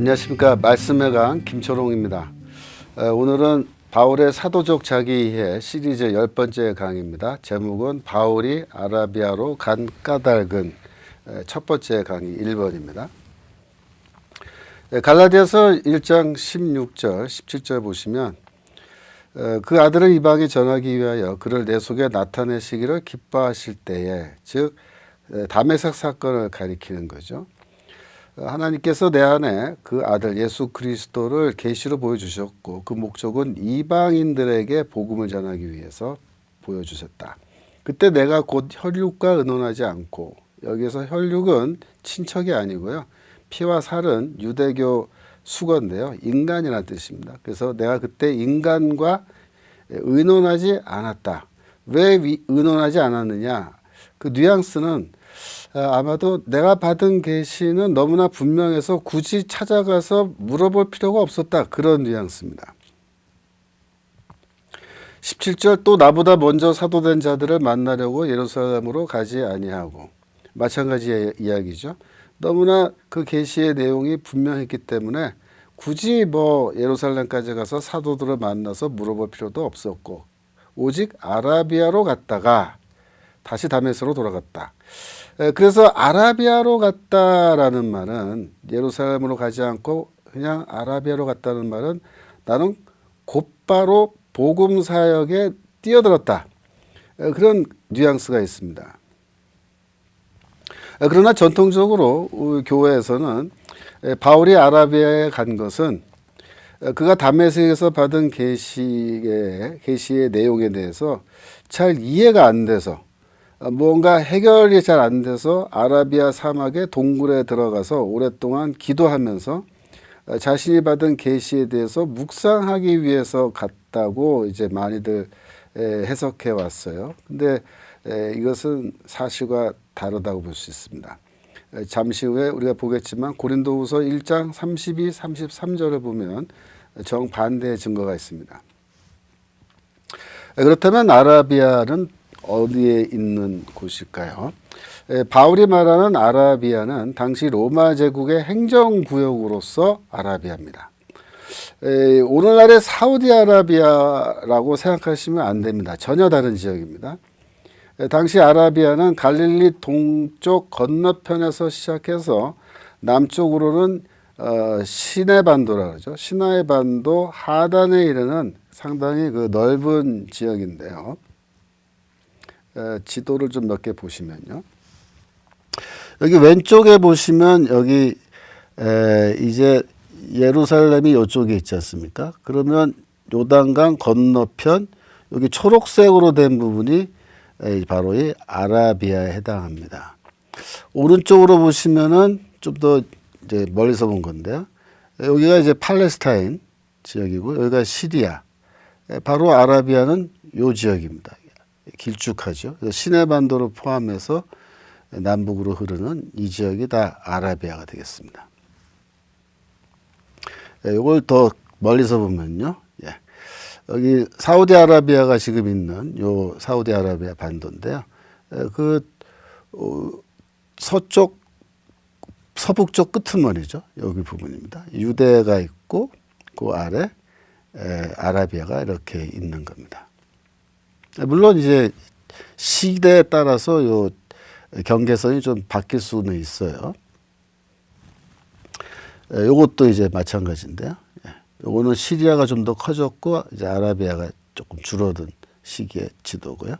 안녕하십니까. 말씀의 강 김초롱입니다. 오늘은 바울의 사도적 자기이해 시리즈 10번째 강의입니다. 제목은 바울이 아라비아로 간 까닭은 첫 번째 강의 1번입니다. 갈라디아서 1장 16절 17절 보시면 그 아들을 이방에 전하기 위하여 그를 내 속에 나타내시기를 기뻐하실 때에, 즉 다메섹 사건을 가리키는 거죠. 하나님께서 내 안에 그 아들 예수 그리스도를 계시로 보여주셨고 그 목적은 이방인들에게 복음을 전하기 위해서 보여주셨다. 그때 내가 곧 혈육과 의논하지 않고, 여기서 혈육은 친척이 아니고요, 피와 살은 유대교 수거인데요, 인간이라는 뜻입니다. 그래서 내가 그때 인간과 의논하지 않았다. 왜 의논하지 않았느냐? 그 뉘앙스는 아마도 내가 받은 계시는 너무나 분명해서 굳이 찾아가서 물어볼 필요가 없었다, 그런 뉘앙스입니다. 17절, 또 나보다 먼저 사도된 자들을 만나려고 예루살렘으로 가지 아니하고, 마찬가지 이야기죠. 너무나 그 계시의 내용이 분명했기 때문에 굳이 예루살렘까지 가서 사도들을 만나서 물어볼 필요도 없었고, 오직 아라비아로 갔다가 다시 다메섹으로 돌아갔다. 그래서 아라비아로 갔다라는 말은, 예루살렘으로 가지 않고 그냥 아라비아로 갔다는 말은 나는 곧바로 복음 사역에 뛰어들었다, 그런 뉘앙스가 있습니다. 그러나 전통적으로 교회에서는 바울이 아라비아에 간 것은 그가 다메섹에서 받은 계시의 내용에 대해서 잘 이해가 안 돼서, 뭔가 해결이 잘 안 돼서 아라비아 사막의 동굴에 들어가서 오랫동안 기도하면서 자신이 받은 계시에 대해서 묵상하기 위해서 갔다고 이제 많이들 해석해 왔어요. 근데 이것은 사실과 다르다고 볼 수 있습니다. 잠시 후에 우리가 보겠지만 고린도후서 1장 32, 33절을 보면 정반대의 증거가 있습니다. 그렇다면 아라비아는 어디에 있는 곳일까요? 바울이 말하는 아라비아는 당시 로마 제국의 행정구역으로서 아라비아입니다. 오늘날의 사우디아라비아라고 생각하시면 안 됩니다. 전혀 다른 지역입니다. 당시 아라비아는 갈릴리 동쪽 건너편에서 시작해서 남쪽으로는 시내 반도라고 하죠. 시나이 반도 하단에 이르는 상당히 그 넓은 지역인데요. 지도를 좀 몇 개 보시면요. 여기 왼쪽에 보시면 여기 이제 예루살렘이 이쪽에 있지 않습니까? 그러면 요단강 건너편 여기 초록색으로 된 부분이 바로 이 아라비아에 해당합니다. 오른쪽으로 보시면은 좀 더 이제 멀리서 본 건데요. 여기가 이제 팔레스타인 지역이고 여기가 시리아. 바로 아라비아는 요 지역입니다. 길쭉하죠. 시내반도를 포함해서 남북으로 흐르는 이 지역이 다 아라비아가 되겠습니다. 이걸 더 멀리서 보면요. 여기 사우디아라비아가 지금 있는 요 사우디아라비아 반도인데요. 그 서북쪽 끄트머리죠. 여기 부분입니다. 유대가 있고 그 아래 아라비아가 이렇게 있는 겁니다. 물론 이제 시대에 따라서 요 경계선이 좀 바뀔 수는 있어요. 요것도 이제 마찬가지인데요. 요거는 시리아가 좀 더 커졌고 이제 아라비아가 조금 줄어든 시기의 지도고요.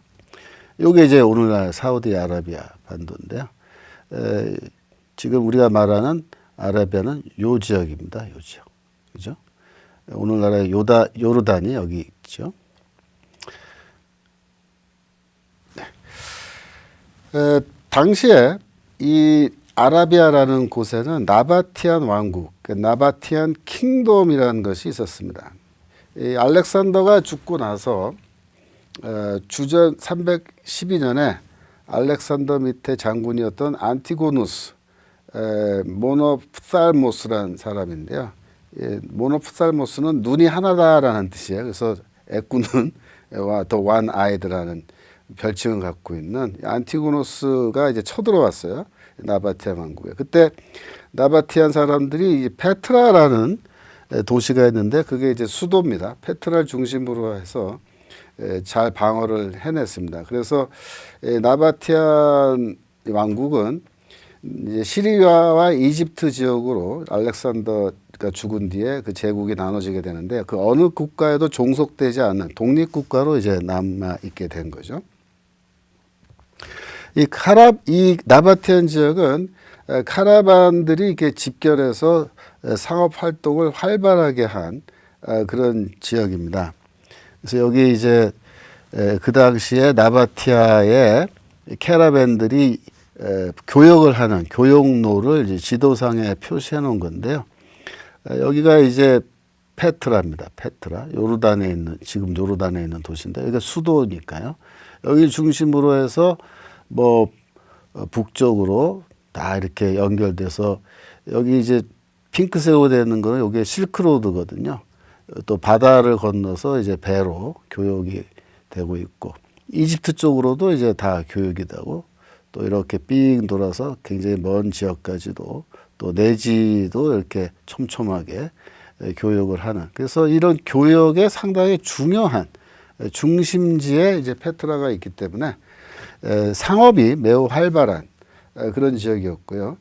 요게 이제 오늘날 사우디아라비아 반도인데요. 지금 우리가 말하는 아라비아는 요 지역입니다. 요 지역. 그죠? 오늘날의 요르단이 여기 있죠. 당시에 이 아라비아라는 곳에는 나바티안 왕국, 나바티안 킹덤이라는 것이 있었습니다. 이 알렉산더가 죽고 나서 주전 312년에 알렉산더 밑에 장군이었던 안티고누스 모노프살모스라는 사람인데요. 모노프살모스는 눈이 하나다라는 뜻이에요. 그래서 애꾸는 더 one-eyed라는 별칭을 갖고 있는 안티고노스가 이제 쳐들어왔어요. 나바티안 왕국에. 그때 나바티안 사람들이 이 페트라라는 도시가 있는데 그게 이제 수도입니다. 페트라를 중심으로 해서 잘 방어를 해냈습니다. 그래서 나바티안 왕국은 이제 시리아와 이집트 지역으로 알렉산더가 죽은 뒤에 그 제국이 나눠지게 되는데 그 어느 국가에도 종속되지 않는 독립국가로 이제 남아 있게 된 거죠. 이 나바티안 지역은 카라반들이 이렇게 집결해서 상업 활동을 활발하게 한 그런 지역입니다. 그래서 여기 이제 그 당시에 나바티아의 캐라밴들이 교역을 하는 교역로를 이제 지도상에 표시해 놓은 건데요. 여기가 이제 페트라입니다. 페트라. 요르단에 있는, 지금 요르단에 있는 도시인데, 여기가 수도니까요. 여기 중심으로 해서 뭐 북쪽으로 다 이렇게 연결돼서 여기 이제 핑크색으로 되는 거는 여기 실크로드거든요. 또 바다를 건너서 이제 배로 교역이 되고 있고, 이집트 쪽으로도 이제 다 교역이 되고, 또 이렇게 삥 돌아서 굉장히 먼 지역까지도 또 내지도 이렇게 촘촘하게 교역을 하는. 그래서 이런 교역에 상당히 중요한 중심지에 이제 페트라가 있기 때문에 상업이 매우 활발한 그런 지역이었고요.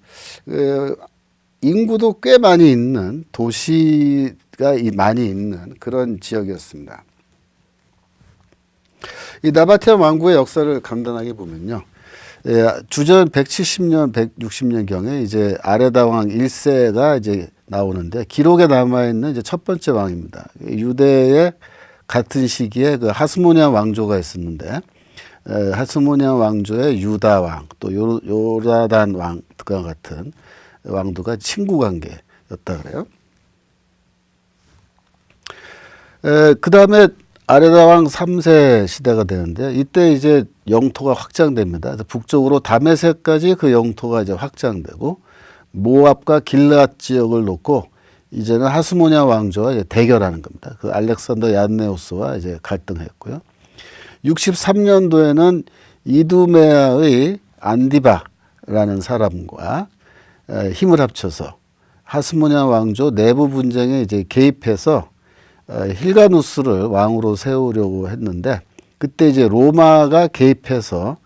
인구도 꽤 많이 있는 도시가 많이 있는 그런 지역이었습니다. 이 나바티안 왕국의 역사를 간단하게 보면요. 주전 170년, 160년 경에 이제 아레다 왕 1세가 이제 나오는데 기록에 남아 있는 이제 첫 번째 왕입니다. 유대의 같은 시기에 그 하스모니안 왕조가 있었는데 하스모니안 왕조의 유다 왕, 또 요르단 왕과 같은 왕도가 친구 관계였다 그래요. 그 다음에 아레다 왕 3세 시대가 되는데 이때 이제 영토가 확장됩니다. 그래서 북쪽으로 다메섹까지 그 영토가 이제 확장되고 모압과 길앗 지역을 놓고 이제는 하스모니아 왕조와 이제 대결하는 겁니다. 그 알렉산더 얀네우스와 이제 갈등했고요. 63년도에는 이두메아의 안디바라는 사람과 힘을 합쳐서 하스모니아 왕조 내부 분쟁에 이제 개입해서 힐가누스를 왕으로 세우려고 했는데 그때 이제 로마가 개입해서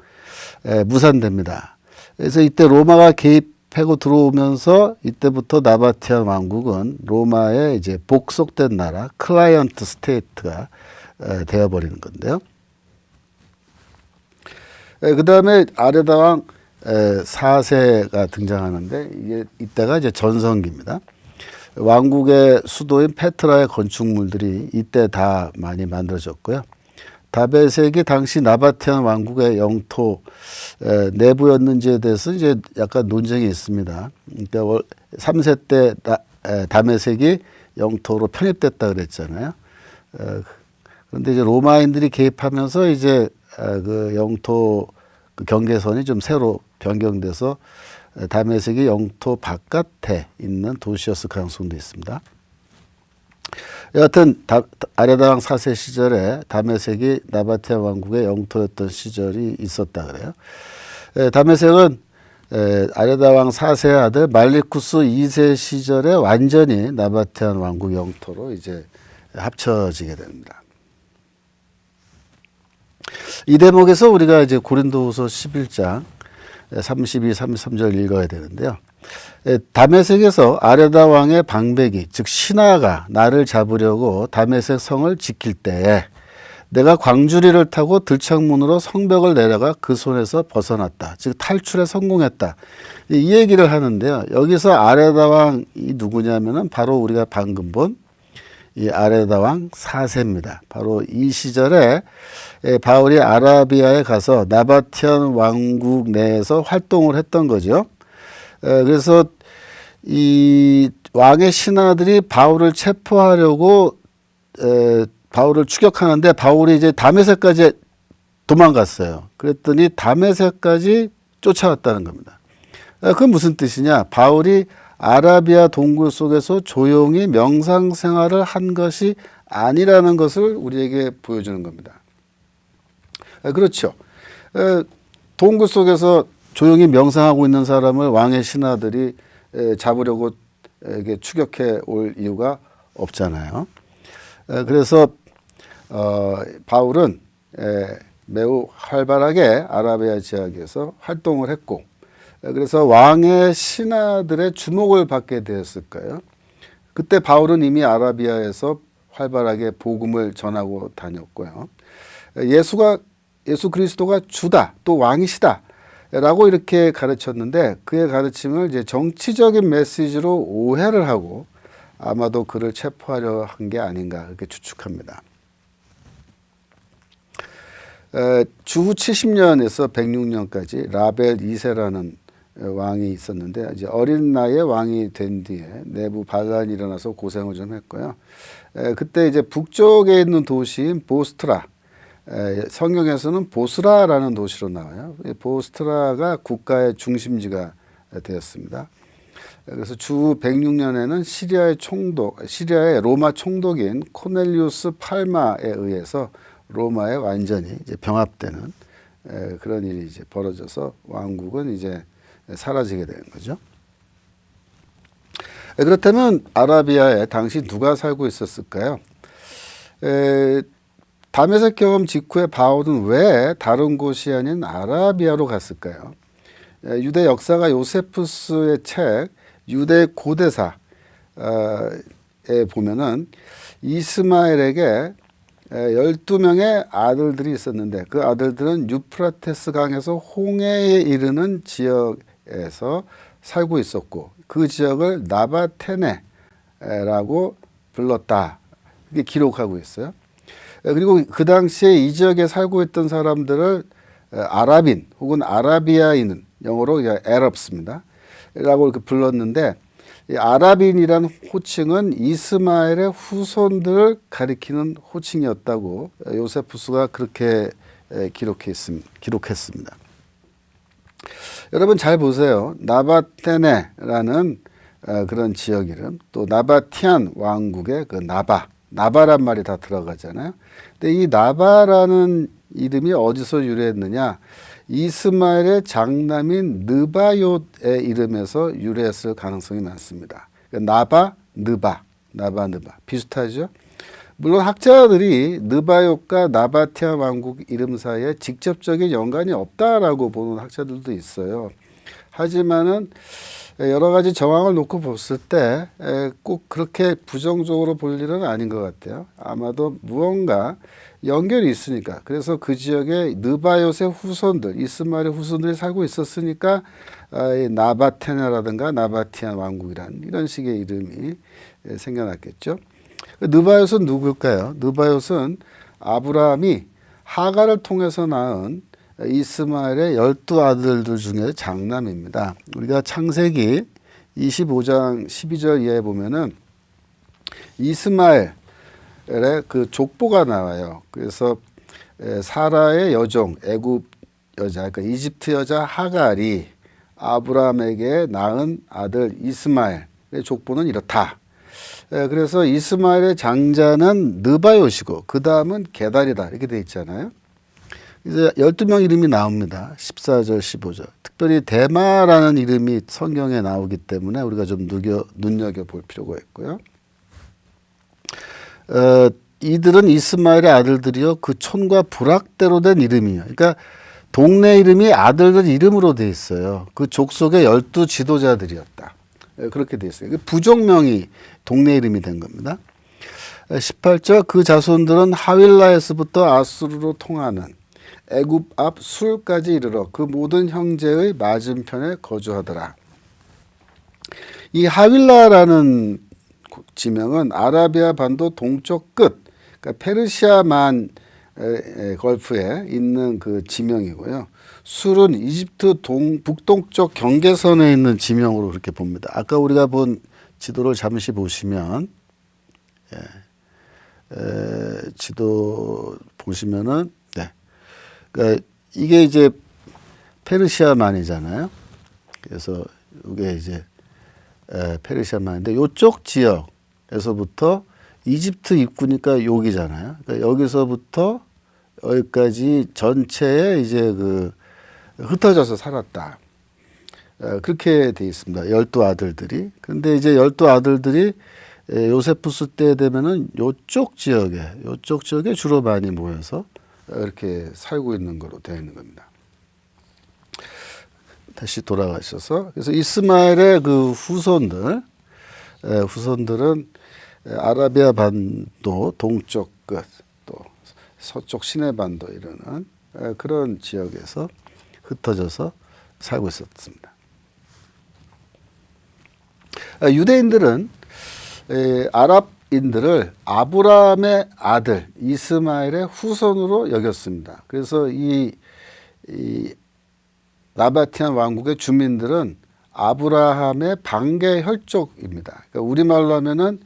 무산됩니다. 그래서 이때 로마가 개입하고 들어오면서 이때부터 나바티안 왕국은 로마의 이제 복속된 나라 클라이언트 스테이트가 되어버리는 건데요. 그 다음에 아레다 왕 4세가 등장하는데 이게 이때가 이제 전성기입니다. 왕국의 수도인 페트라의 건축물들이 이때 다 많이 만들어졌고요. 다베섹이 당시 나바티안 왕국의 영토 내부였는지에 대해서 이제 약간 논쟁이 있습니다. 그러니까 3세 때 다메섹이 영토로 편입됐다 그랬잖아요. 그런데 이제 로마인들이 개입하면서 이제 그 영토 그 경계선이 좀 새로 변경돼서 다메섹이 영토 바깥에 있는 도시였을 가능성도 있습니다. 여하튼 아레다 왕 4세 시절에 다메섹이 나바티안 왕국의 영토였던 시절이 있었다 그래요. 다메섹은 아레다 왕 4세의 아들 말리쿠스 2세 시절에 완전히 나바티안 왕국 영토로 이제 합쳐지게 됩니다. 이 대목에서 우리가 이제 고린도후서 11장 32, 33절 읽어야 되는데요. 다메섹에서 아레다 왕의 방백이 즉 신하가 나를 잡으려고 다메섹 성을 지킬 때에 내가 광주리를 타고 들창문으로 성벽을 내려가 그 손에서 벗어났다. 즉 탈출에 성공했다. 이 얘기를 하는데요. 여기서 아레다 왕이 누구냐면은 바로 우리가 방금 본 이 아레다 왕 4세입니다. 바로 이 시절에 바울이 아라비아에 가서 나바티안 왕국 내에서 활동을 했던 거죠. 그래서 이 왕의 신하들이 바울을 체포하려고 바울을 추격하는데 바울이 이제 다메섹까지 도망갔어요. 그랬더니 다메섹까지 쫓아왔다는 겁니다. 그건 무슨 뜻이냐? 바울이 아라비아 동굴 속에서 조용히 명상 생활을 한 것이 아니라는 것을 우리에게 보여주는 겁니다. 그렇죠. 동굴 속에서 조용히 명상하고 있는 사람을 왕의 신하들이 잡으려고 이게 추격해 올 이유가 없잖아요. 그래서 바울은 매우 활발하게 아라비아 지역에서 활동을 했고, 그래서 왕의 신하들의 주목을 받게 되었을까요? 그때 바울은 이미 아라비아에서 활발하게 복음을 전하고 다녔고요. 예수 그리스도가 주다, 또 왕이시다 라고 이렇게 가르쳤는데, 그의 가르침을 이제 정치적인 메시지로 오해를 하고 아마도 그를 체포하려 한 게 아닌가 그렇게 추측합니다. 주후 70년에서 106년까지 라벨 2세라는 왕이 있었는데, 이제 어린 나이에 왕이 된 뒤에 내부 반란이 일어나서 고생을 좀 했고요. 그때 이제 북쪽에 있는 도시인 보스트라, 성경에서는 보스라라는 도시로 나와요. 보스트라가 국가의 중심지가 되었습니다. 그래서 주 106년에는 시리아의 로마 총독인 코넬리우스 팔마에 의해서 로마에 완전히 이제 병합되는 그런 일이 이제 벌어져서 왕국은 이제 사라지게 되는 거죠. 그렇다면 아라비아에 당시 누가 살고 있었을까요? 다메섹 경험 직후에 바울은 왜 다른 곳이 아닌 아라비아로 갔을까요? 유대 역사가 요세푸스의 책 유대 고대사에 보면은 이스마엘에게 12명의 아들들이 있었는데, 그 아들들은 유프라테스 강에서 홍해에 이르는 지역에서 살고 있었고, 그 지역을 나바테네라고 불렀다, 이렇게 기록하고 있어요. 그리고 그 당시에 이 지역에 살고 있던 사람들을 아랍인 혹은 아라비아인은 영어로 에럽스입니다 라고 이렇게 불렀는데, 이 아랍인이라는 호칭은 이스마엘의 후손들을 가리키는 호칭이었다고 요세푸스가 그렇게 기록했습니다. 여러분 잘 보세요. 나바테네라는 그런 지역 이름, 또 나바티안 왕국의 그 나바란 말이 다 들어가잖아요. 근데 이 나바라는 이름이 어디서 유래했느냐? 이스마엘의 장남인 느바요의 이름에서 유래했을 가능성이 많습니다. 나바, 느바 비슷하죠? 물론 학자들이 느바요과 나바티아 왕국 이름 사이에 직접적인 연관이 없다라고 보는 학자들도 있어요. 하지만은 여러 가지 정황을 놓고 봤을 때 꼭 그렇게 부정적으로 볼 일은 아닌 것 같아요. 아마도 무언가 연결이 있으니까, 그래서 그 지역에 느바요의 후손들, 이스마엘의 후손들이 살고 있었으니까 나바테네라든가 나바티안 왕국이란 이런 식의 이름이 생겨났겠죠. 느바요는 누굴까요? 느바요는 아브라함이 하갈을 통해서 낳은 이스마엘의 12아들들 중에 장남입니다. 우리가 창세기 25장 12절 이하에 보면은 이스마엘의 그 족보가 나와요. 그래서 사라의 여종, 애굽 여자, 그러니까 이집트 여자 하갈이 아브라함에게 낳은 아들 이스마엘의 족보는 이렇다. 그래서 이스마엘의 장자는 느바요시고 그 다음은 게달이다, 이렇게 돼 있잖아요. 이제 12명 이름이 나옵니다. 14절, 15절. 특별히 데마라는 이름이 성경에 나오기 때문에 우리가 좀 눈여겨볼 필요가 있고요. 이들은 이스마엘의 아들들이요, 그 촌과 부락대로 된 이름이에요. 그러니까 동네 이름이 아들들 이름으로 돼 있어요. 그 족속의 12 지도자들이었다. 그렇게 돼 있어요. 부족명이 동네 이름이 된 겁니다. 18절, 그 자손들은 하윌라에서부터 아수르로 통하는 애굽 앞 술까지 이르러 그 모든 형제의 맞은편에 거주하더라. 이 하윌라라는 지명은 아라비아 반도 동쪽 끝, 그러니까 페르시아만 걸프에 있는 그 지명이고요. 술은 이집트 북동쪽 경계선에 있는 지명으로 그렇게 봅니다. 아까 우리가 본 지도를 잠시 보시면, 지도 보시면은, 그러니까 이게 이제 페르시아만이잖아요. 그래서 이게 이제 페르시아만인데, 이쪽 지역에서부터 이집트 입구니까 여기잖아요. 그러니까 여기서부터 여기까지 전체에 이제 그 흩어져서 살았다. 그렇게 돼 있습니다. 12아들들이. 그런데 이제 12아들들이 요세푸스 때 되면은 요쪽 지역에 주로 많이 모여서 이렇게 살고 있는 거로 되어 있는 겁니다. 다시 돌아가셔서 그래서 이스마엘의 그 후손들은 아라비아 반도 동쪽 끝 또 서쪽 시내 반도 이러는 그런 지역에서 흩어져서 살고 있었습니다. 유대인들은 아랍인들을 아브라함의 아들 이스마엘의 후손으로 여겼습니다. 그래서 이 나바티안 왕국의 주민들은 아브라함의 반계 혈족입니다. 그러니까 우리말로 하면은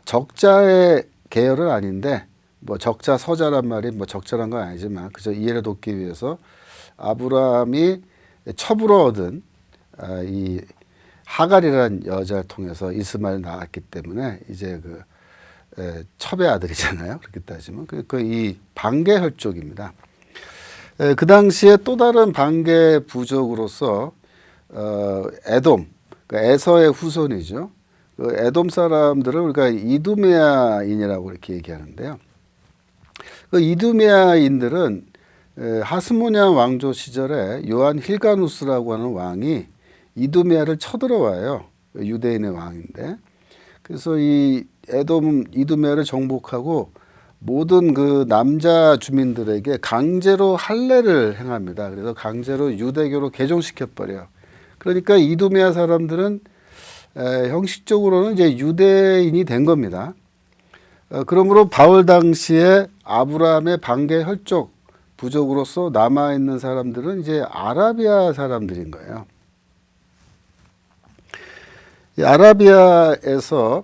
적자의 계열은 아닌데 뭐 적자 서자란 말이 뭐 적절한 건 아니지만 그저 이해를 돕기 위해서 아브라함이 첩으로 얻은 이 하갈이라는 여자를 통해서 이스마엘 낳았기 때문에 이제 그 첩의 아들이잖아요. 그렇게 따지면 그 이 반계 혈족입니다. 그 당시에 또 다른 반계 부족으로서 에돔, 그러니까 에서의 후손이죠. 그 에돔 사람들을 우리가 이두메아인이라고 이렇게 얘기하는데요. 그 이두메아인들은 하스모니안 왕조 시절에 요한 힐가누스라고 하는 왕이 이두메아를 쳐들어와요. 유대인의 왕인데. 그래서 이 이두메아를 정복하고 모든 그 남자 주민들에게 강제로 할례를 행합니다. 그래서 강제로 유대교로 개종시켜버려요. 그러니까 이두메아 사람들은 형식적으로는 이제 유대인이 된 겁니다. 그러므로 바울 당시에 아브라함의 반계 혈족 부족으로서 남아있는 사람들은 이제 아라비아 사람들인 거예요. 이 아라비아에서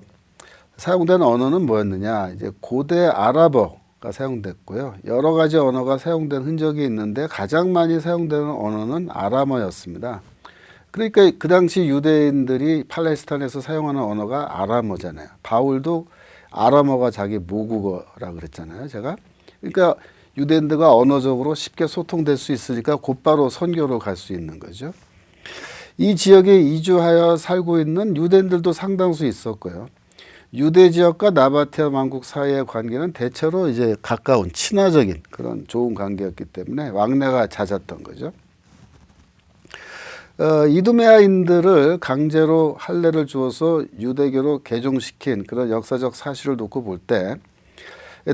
사용된 언어는 뭐였느냐? 이제 고대 아랍어가 사용됐고요. 여러 가지 언어가 사용된 흔적이 있는데 가장 많이 사용되는 언어는 아람어였습니다. 그러니까 그 당시 유대인들이 팔레스타인에서 사용하는 언어가 아람어잖아요. 바울도 아람어가 자기 모국어라 그랬잖아요. 제가. 그러니까 유대인들과 언어적으로 쉽게 소통될 수 있으니까 곧바로 선교로 갈 수 있는 거죠. 이 지역에 이주하여 살고 있는 유대인들도 상당수 있었고요. 유대 지역과 나바티안 왕국 사이의 관계는 대체로 이제 가까운 친화적인 그런 좋은 관계였기 때문에 왕래가 잦았던 거죠. 이두메아인들을 강제로 할례를 주어서 유대교로 개종시킨 그런 역사적 사실을 놓고 볼 때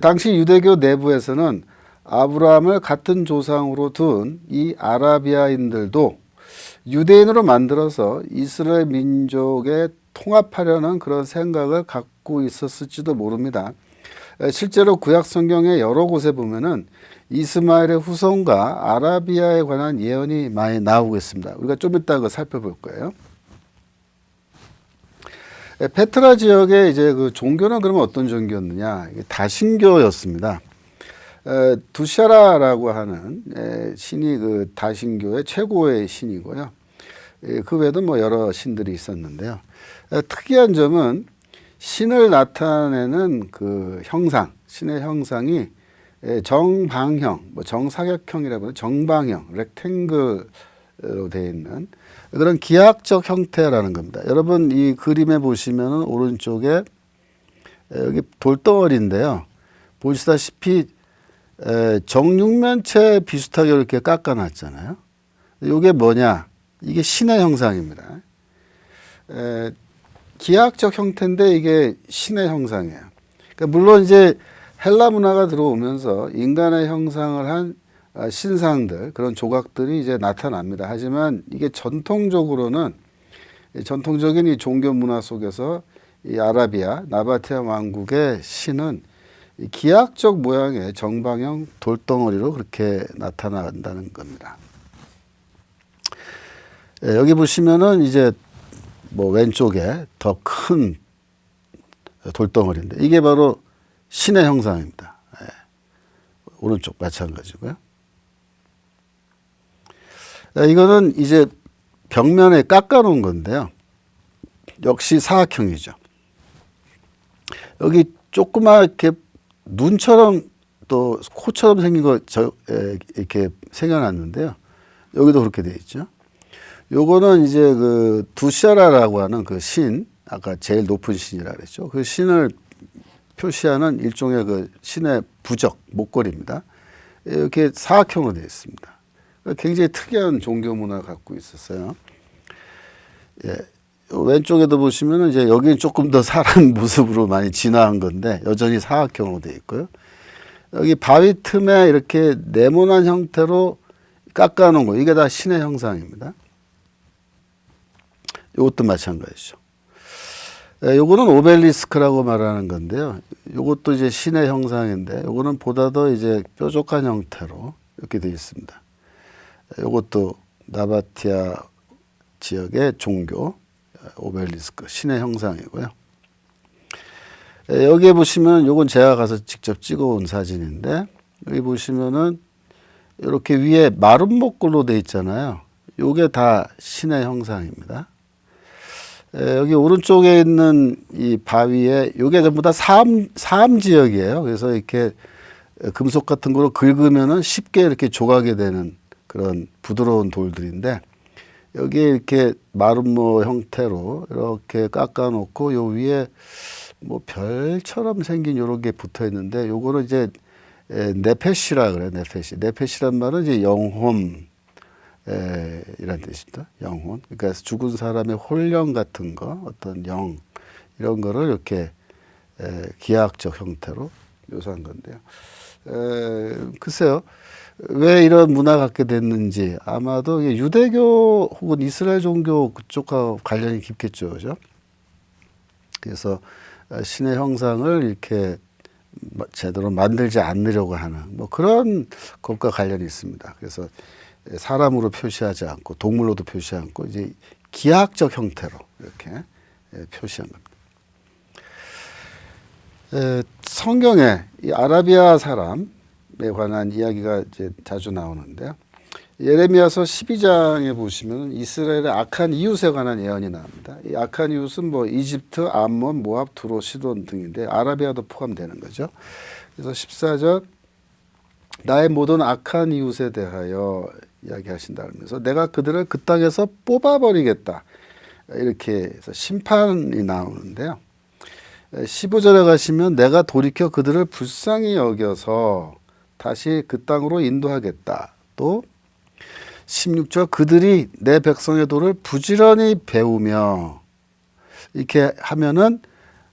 당시 유대교 내부에서는 아브라함을 같은 조상으로 둔 이 아라비아인들도 유대인으로 만들어서 이스라엘 민족에 통합하려는 그런 생각을 갖고 있었을지도 모릅니다. 실제로 구약 성경의 여러 곳에 보면은 이스마엘의 후손과 아라비아에 관한 예언이 많이 나오고 있습니다. 우리가 좀 이따 그거 살펴볼 거예요. 페트라 지역의 이제 그 종교는 그러면 어떤 종교였느냐? 다신교였습니다. 두샤라라고 하는 신이 그 다신교의 최고의 신이고요. 그 외에도 뭐 여러 신들이 있었는데요. 특이한 점은 신을 나타내는 그 형상, 신의 형상이 정방형, 뭐 정사각형이라고 하는 정방형, 렉탱글로 되어 있는 그런 기하학적 형태라는 겁니다. 여러분 이 그림에 보시면은 오른쪽에 여기 돌덩어리인데요. 보시다시피 정육면체 비슷하게 이렇게 깎아놨잖아요. 이게 뭐냐? 이게 신의 형상입니다. 기하학적 형태인데 이게 신의 형상이에요. 그러니까 물론 이제 헬라 문화가 들어오면서 인간의 형상을 한 신상들 그런 조각들이 이제 나타납니다. 하지만 이게 전통적으로는 전통적인 이 종교 문화 속에서 이 아라비아 나바티안 왕국의 신은 이 기하학적 모양의 정방형 돌덩어리로 그렇게 나타난다는 겁니다. 여기 보시면은 이제 뭐 왼쪽에 더 큰 돌덩어리인데 이게 바로 신의 형상입니다. 오른쪽 마찬가지고요. 이거는 이제 벽면에 깎아놓은 건데요. 역시 사각형이죠. 여기 조그맣게 눈처럼 또 코처럼 생긴 거 이렇게 생겨났는데요. 여기도 그렇게 돼 있죠. 요거는 이제 그 두샤라라고 하는 그 신, 아까 제일 높은 신이라 그랬죠. 그 신을 표시하는 일종의 그 신의 부적, 목걸이입니다. 이렇게 사각형으로 되어 있습니다. 굉장히 특이한 종교 문화를 갖고 있었어요. 예. 왼쪽에도 보시면은 이제 여기는 조금 더 사람 모습으로 많이 진화한 건데 여전히 사각형으로 되어 있고요. 여기 바위 틈에 이렇게 네모난 형태로 깎아놓은 거, 이게 다 신의 형상입니다. 이것도 마찬가지죠. 요거는 오벨리스크라고 말하는 건데요. 요것도 이제 신의 형상인데, 요거는 보다 더 이제 뾰족한 형태로 이렇게 되어 있습니다. 요것도 나바티아 지역의 종교, 오벨리스크, 신의 형상이고요. 여기에 보시면 요건 제가 가서 직접 찍어온 사진인데, 여기 보시면은 이렇게 위에 마른 목걸로 되어 있잖아요. 요게 다 신의 형상입니다. 여기 오른쪽에 있는 이 바위에 요게 전부 다 사암 지역이에요. 그래서 이렇게 금속 같은 거로 긁으면은 쉽게 이렇게 조각이 되는 그런 부드러운 돌들인데, 여기에 이렇게 마름모 형태로 이렇게 깎아 놓고 요 위에 뭐 별처럼 생긴 요런 게 붙어 있는데, 요거는 이제 네페시라 그래요. 네페시란 말은 이제 영혼 이란 뜻입니다. 영혼. 그러니까 죽은 사람의 혼령 같은 거, 어떤 영, 이런 거를 이렇게 기하학적 형태로 묘사한 건데요. 글쎄요. 왜 이런 문화 갖게 됐는지 아마도 유대교 혹은 이스라엘 종교 그쪽과 관련이 깊겠죠. 그죠? 그래서 신의 형상을 이렇게 제대로 만들지 않으려고 하는 뭐 그런 것과 관련이 있습니다. 그래서 사람으로 표시하지 않고 동물로도 표시하지 않고 이제 기하학적 형태로 이렇게 표시한 겁니다. 성경에 이 아라비아 사람에 관한 이야기가 이제 자주 나오는데요. 예레미야서 12장에 보시면 이스라엘의 악한 이웃에 관한 예언이 나옵니다. 이 악한 이웃은 뭐 이집트, 암몬, 모압, 두로, 시돈 등인데 아라비아도 포함되는 거죠. 그래서 14절 나의 모든 악한 이웃에 대하여 이야기하신다 그러면서 내가 그들을 그 땅에서 뽑아버리겠다. 이렇게 해서 심판이 나오는데요. 15절에 가시면 내가 돌이켜 그들을 불쌍히 여겨서 다시 그 땅으로 인도하겠다. 또 16절 그들이 내 백성의 도를 부지런히 배우며 이렇게 하면은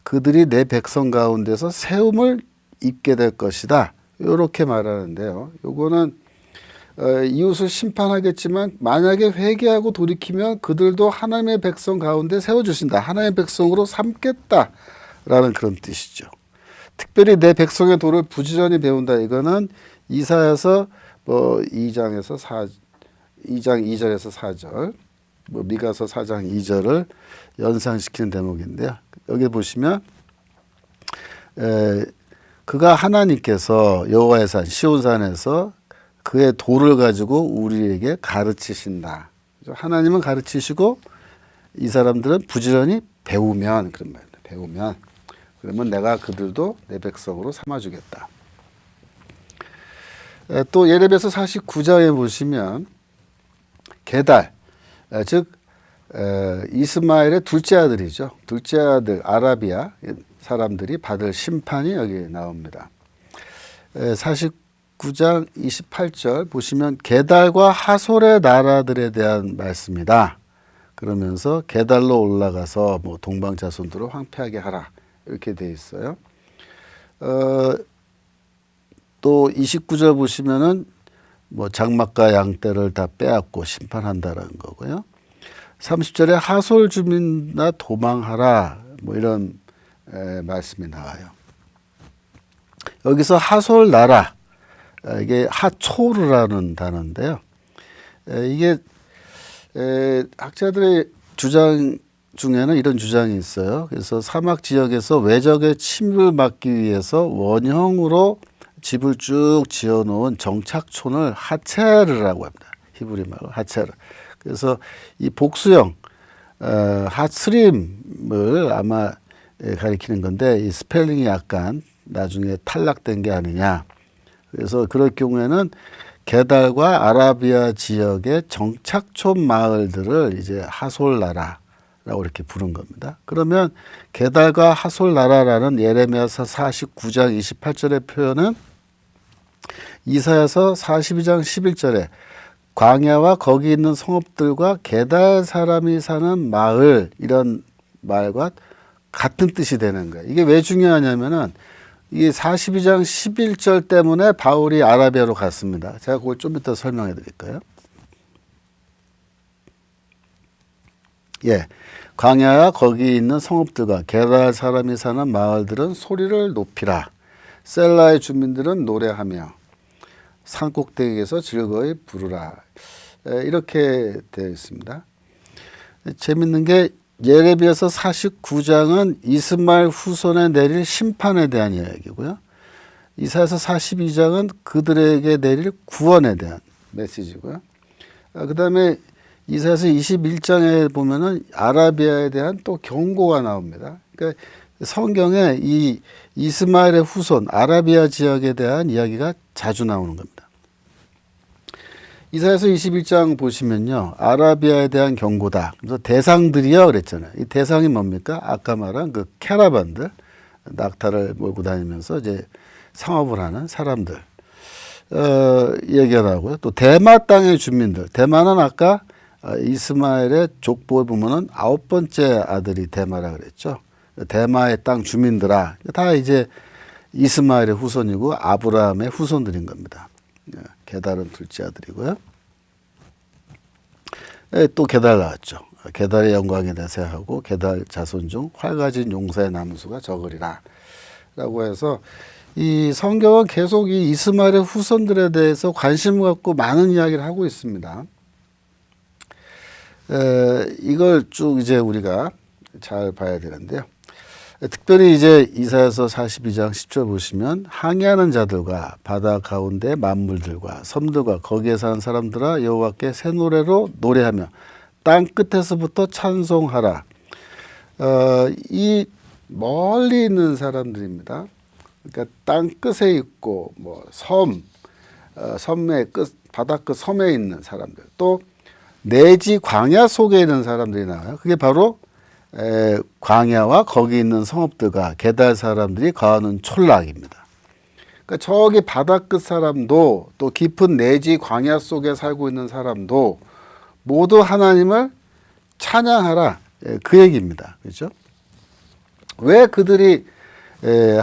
그들이 내 백성 가운데서 세움을 입게 될 것이다. 이렇게 말하는데요. 요거는 이웃을 심판하겠지만 만약에 회개하고 돌이키면 그들도 하나님의 백성 가운데 세워주신다. 하나님의 백성으로 삼겠다라는 그런 뜻이죠. 특별히 내 백성의 도를 부지런히 배운다. 이거는 이사야서 뭐 2장 2절에서 4절, 뭐 미가서 4장 2절을 연상시키는 대목인데요. 여기 보시면 그가 하나님께서 여호와의 산 시온산에서 그의 도를 가지고 우리에게 가르치신다. 하나님은 가르치시고 이 사람들은 부지런히 배우면, 그런 말입니다. 배우면 그러면 내가 그들도 내 백성으로 삼아주겠다. 또 예레미야서 49장에 보시면 게달, 즉 이스마엘의 둘째 아들이죠. 둘째 아들 아라비아 사람들이 받을 심판이 여기 나옵니다. 49장 28절 보시면 게달과 하솔의 나라들에 대한 말씀이다. 그러면서 게달로 올라가서 뭐 동방 자손들을 황폐하게 하라. 이렇게 돼 있어요. 또 29절 보시면은 뭐 장막과 양떼를 다 빼앗고 심판한다라는 거고요. 30절에 하솔 주민나 도망하라. 뭐 이런 말씀이 나와요. 여기서 하솔 나라, 이게 하초르라는 단어인데요. 이게 학자들의 주장 중에는 이런 주장이 있어요. 그래서 사막 지역에서 외적의 침입을 막기 위해서 원형으로 집을 쭉 지어놓은 정착촌을 하체르라고 합니다. 히브리 말로 하체르. 그래서 이 복수형 하스림을 아마 가리키는 건데 이 스펠링이 약간 나중에 탈락된 게 아니냐. 그래서 그럴 경우에는 게달과 아라비아 지역의 정착촌 마을들을 이제 하솔나라라고 이렇게 부른 겁니다. 그러면 게달과 하솔나라라는 예레미야서 49장 28절의 표현은 이사야서 42장 11절에 광야와 거기 있는 성읍들과 게달 사람이 사는 마을, 이런 말과 같은 뜻이 되는 거예요. 이게 왜 중요하냐면은 이 42장 11절 때문에 바울이 아라비아로 갔습니다. 제가 그걸 좀 이따 설명해 드릴까요? 예. 광야와 거기 있는 성읍들과 게달 사람이 사는 마을들은 소리를 높이라. 셀라의 주민들은 노래하며 산꼭대기에서 즐거이 부르라. 이렇게 되어 있습니다. 재밌는 게 예레미야서 49장은 이스마엘 후손에 내릴 심판에 대한 이야기고요. 이사야서 42장은 그들에게 내릴 구원에 대한 메시지고요. 그 다음에 이사야서 21장에 보면은 아라비아에 대한 또 경고가 나옵니다. 그러니까 성경에 이 이스마엘의 후손 아라비아 지역에 대한 이야기가 자주 나오는 겁니다. 이사야서 21장 보시면요, 아라비아에 대한 경고다. 그래서 대상들이요 그랬잖아요. 이 대상이 뭡니까? 아까 말한 그 캐러반들, 낙타를 몰고 다니면서 이제 상업을 하는 사람들 얘기가 나오고요. 또 대마 땅의 주민들. 대마는 아까 이스마엘의 족보에 보면은 9번째 아들이 대마라 그랬죠. 대마의 땅 주민들아, 다 이제 이스마엘의 후손이고 아브라함의 후손들인 겁니다. 게달은 둘째 아들이고요. 또 게달 나왔죠. 게달의 영광에 대세하고 게달 자손 중 활가진 용사의 나무수가 적으리라 라고 해서 이 성경은 계속 이 이스마엘의 후손들에 대해서 관심을 갖고 많은 이야기를 하고 있습니다. 이걸 쭉 이제 우리가 잘 봐야 되는데요. 특별히 이제 이사야서 42장 10절 보시면 항해하는 자들과 바다 가운데 만물들과 섬들과 거기에 사는 사람들아 여호와께 새 노래로 노래하며 땅 끝에서부터 찬송하라. 이 멀리 있는 사람들입니다. 그러니까 땅 끝에 있고 뭐 섬의 끝, 바다 끝 섬에 있는 사람들, 또 내지 광야 속에 있는 사람들이 나와요. 그게 바로 광야와 거기 있는 성읍들과 게달 사람들이 거하는 촌락입니다. 그러니까 저기 바다 끝 사람도 또 깊은 내지 광야 속에 살고 있는 사람도 모두 하나님을 찬양하라, 그 얘기입니다. 그렇죠? 왜 그들이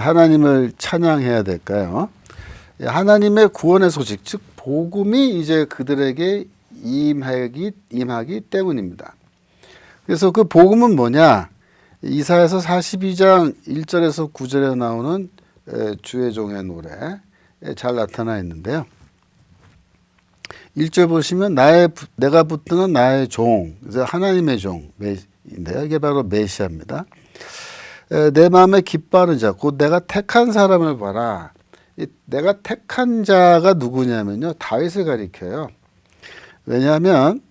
하나님을 찬양해야 될까요? 하나님의 구원의 소식, 즉 복음이 이제 그들에게 임하기 때문입니다. 그래서 그 복음은 뭐냐? 이사야서 42장 1절에서 9절에 나오는 주의 종의 노래 잘 나타나 있는데요. 1절 보시면 내가 붙드는 나의 종, 그래서 하나님의 종인데요. 이게 바로 메시아입니다. 내 마음에 기뻐하는 자, 곧 내가 택한 사람을 봐라. 내가 택한 자가 누구냐면요, 다윗을 가리켜요. 왜냐하면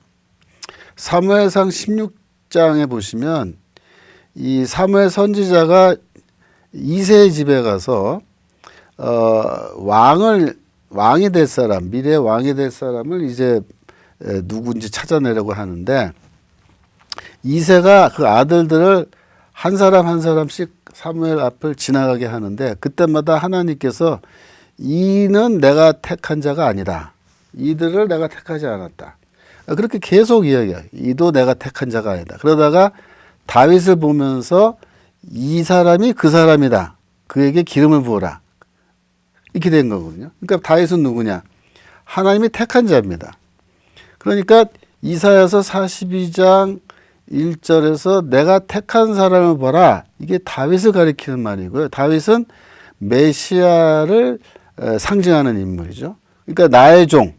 사무엘상 16장에 보시면 이 사무엘 선지자가 이새의 집에 가서 왕이 될 사람, 미래 왕이 될 사람을 이제 누군지 찾아내려고 하는데, 이새가 그 아들들을 한 사람 한 사람씩 사무엘 앞을 지나가게 하는데, 그때마다 하나님께서 이는 내가 택한 자가 아니다, 이들을 내가 택하지 않았다, 그렇게 계속 이야기해요. 이도 내가 택한 자가 아니다. 그러다가 다윗을 보면서 이 사람이 그 사람이다, 그에게 기름을 부어라, 이렇게 된 거거든요. 그러니까 다윗은 누구냐? 하나님이 택한 자입니다. 그러니까 이사야서 42장 1절에서 내가 택한 사람을 보라, 이게 다윗을 가리키는 말이고요. 다윗은 메시아를 상징하는 인물이죠. 그러니까 나의 종,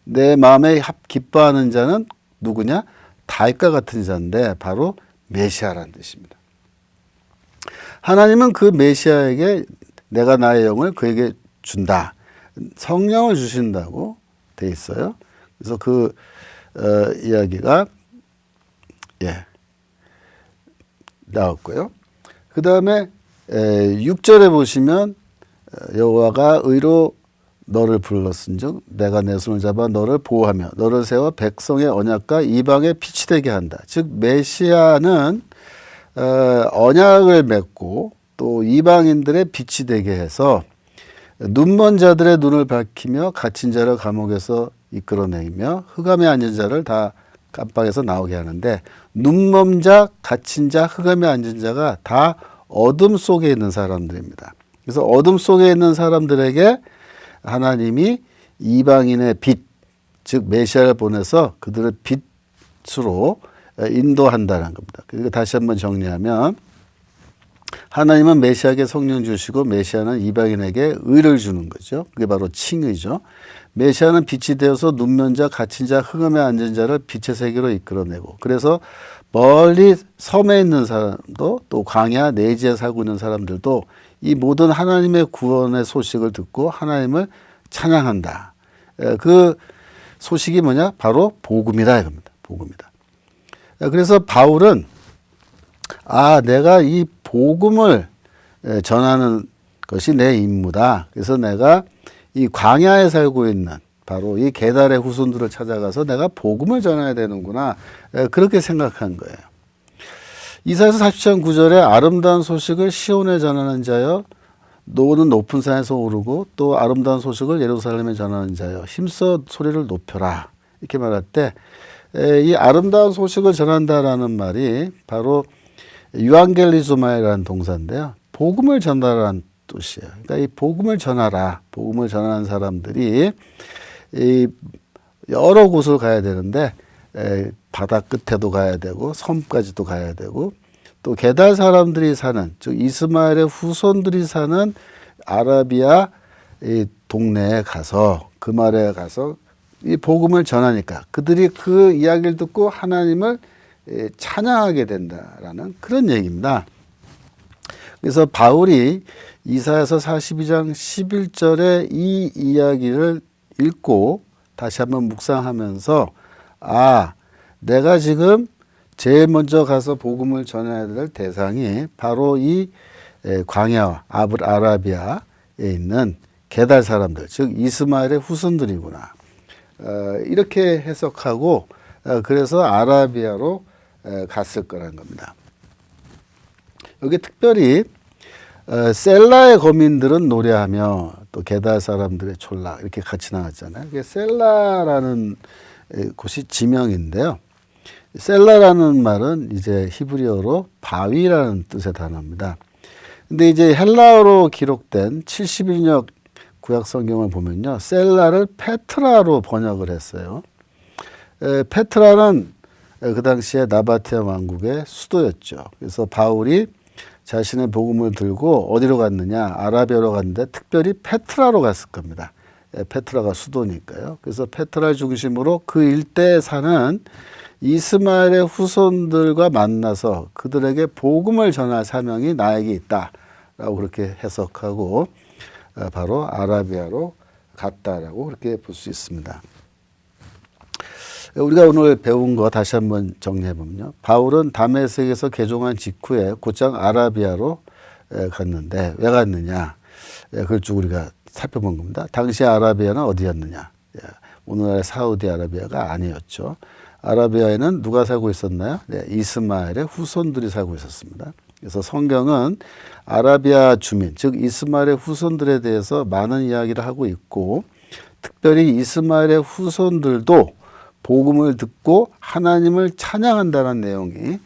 내 마음에 기뻐하는 자는 누구냐? 다윗과 같은 자인데 바로 메시아라는 뜻입니다. 하나님은 그 메시아에게 내가 나의 영을 그에게 준다, 성령을 주신다고 돼 있어요. 그래서 그 이야기가 나왔고요. 그 다음에 6절에 보시면 여호와가 의로 너를 불렀은즉 내가 내 손을 잡아 너를 보호하며 너를 세워 백성의 언약과 이방의 빛이 되게 한다. 즉 메시아는 언약을 맺고 또 이방인들의 빛이 되게 해서 눈먼 자들의 눈을 밝히며 갇힌 자를 감옥에서 이끌어내며 흑암에 앉은 자를 다 깜빡에서 나오게 하는데, 눈먼 자, 갇힌 자, 흑암에 앉은 자가 다 어둠 속에 있는 사람들입니다. 그래서 어둠 속에 있는 사람들에게 하나님이 이방인의 빛, 즉 메시아를 보내서 그들을 빛으로 인도한다는 겁니다. 그리고 다시 한번 정리하면, 하나님은 메시아에게 성령 주시고 메시아는 이방인에게 의를 주는 거죠. 그게 바로 칭의죠. 메시아는 빛이 되어서 눈먼 자, 갇힌 자, 흑암에 앉은 자를 빛의 세계로 이끌어내고, 그래서 멀리 섬에 있는 사람도 또 광야 내지에 살고 있는 사람들도 이 모든 하나님의 구원의 소식을 듣고 하나님을 찬양한다. 그 소식이 뭐냐? 바로 복음이다 이겁니다. 복음이다. 그래서 바울은 내가 이 복음을 전하는 것이 내 임무다. 그래서 내가 이 광야에 살고 있는 바로 이 게달의 후손들을 찾아가서 내가 복음을 전해야 되는구나. 그렇게 생각한 거예요. 이사야서 47장 9절에 아름다운 소식을 시온에 전하는 자여 너는 높은 산에서 오르고 또 아름다운 소식을 예루살렘에 전하는 자여 힘써 소리를 높여라. 이렇게 말할 때 이 아름다운 소식을 전한다라는 말이 바로 유앙겔리조마이라는 동사인데요. 복음을 전하라는 뜻이에요. 그러니까 이 복음을 전하라. 복음을 전하는 사람들이 이 여러 곳을 가야 되는데 바다 끝에도 가야 되고 섬까지도 가야 되고 또 게달 사람들이 사는, 즉 이스마엘의 후손들이 사는 아라비아 이 동네에 가서 그 말에 가서 이 복음을 전하니까 그들이 그 이야기를 듣고 하나님을 찬양하게 된다라는 그런 얘기입니다. 그래서 바울이 이사야서 42장 11절에 이 이야기를 읽고 다시 한번 묵상하면서 내가 지금 제일 먼저 가서 복음을 전해야 될 대상이 바로 이 광야와 아라비아에 있는 게달 사람들, 즉 이스마엘의 후손들이구나. 이렇게 해석하고 그래서 아라비아로 갔을 거라는 겁니다. 여기 특별히 셀라의 거민들은 노래하며 또 게달 사람들의 촐락 이렇게 같이 나왔잖아요. 셀라라는 곳이 지명인데요. 셀라라는 말은 이제 히브리어로 바위라는 뜻의 단어입니다. 근데 이제 헬라어로 기록된 71년 구약 성경을 보면요, 셀라를 페트라로 번역을 했어요. 페트라는 그 당시에 나바테아 왕국의 수도였죠. 그래서 바울이 자신의 복음을 들고 어디로 갔느냐? 아라비아로 갔는데 특별히 페트라로 갔을 겁니다. 페트라가 수도니까요. 그래서 페트라를 중심으로 그 일대에 사는 이스마엘의 후손들과 만나서 그들에게 복음을 전할 사명이 나에게 있다라고 그렇게 해석하고 바로 아라비아로 갔다라고 그렇게 볼 수 있습니다. 우리가 오늘 배운 거 다시 한번 정리해 보면요. 바울은 다메섹에서 개종한 직후에 곧장 아라비아로 갔는데 왜 갔느냐? 그걸 쭉 우리가 살펴본 겁니다. 당시 아라비아는 어디였느냐? 오늘날의 사우디아라비아가 아니었죠. 아라비아에는 누가 살고 있었나요? 이스마엘의 후손들이 살고 있었습니다. 그래서 성경은 아라비아 주민, 즉 이스마엘의 후손들에 대해서 많은 이야기를 하고 있고, 특별히 이스마엘의 후손들도 복음을 듣고 하나님을 찬양한다는 내용이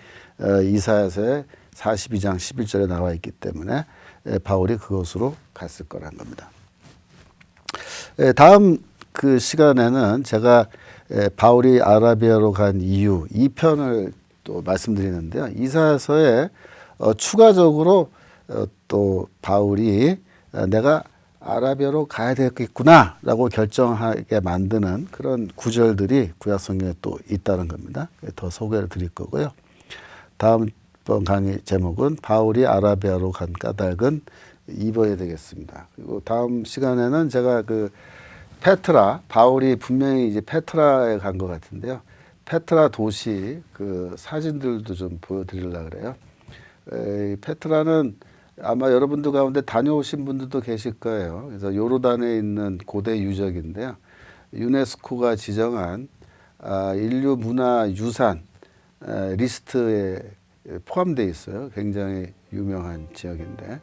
이사야서의 42장 11절에 나와 있기 때문에 바울이 그곳으로 갔을 거란 겁니다. 다음 그 시간에는 제가 바울이 아라비아로 간 이유 2편을 또 말씀드리는데요. 이사야서에 추가적으로 또 바울이 내가 아라비아로 가야 되겠구나 라고 결정하게 만드는 그런 구절들이 구약성경에 또 있다는 겁니다. 더 소개를 드릴 거고요. 다음번 강의 제목은 바울이 아라비아로 간 까닭은 2번이 되겠습니다. 그리고 다음 시간에는 제가 그 페트라, 바울이 분명히 이제 페트라에 간 것 같은데요. 페트라 도시 그 사진들도 좀 보여드리려고 그래요. 페트라는 아마 여러분들 가운데 다녀오신 분들도 계실 거예요. 그래서 요르단에 있는 고대 유적인데요. 유네스코가 지정한 인류 문화 유산 리스트에 포함되어 있어요. 굉장히 유명한 지역인데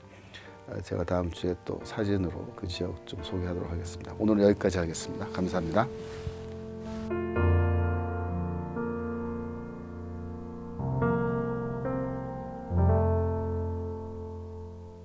제가 다음 주에 또 사진으로 그 지역 좀 소개하도록 하겠습니다. 오늘 여기까지 하겠습니다. 감사합니다.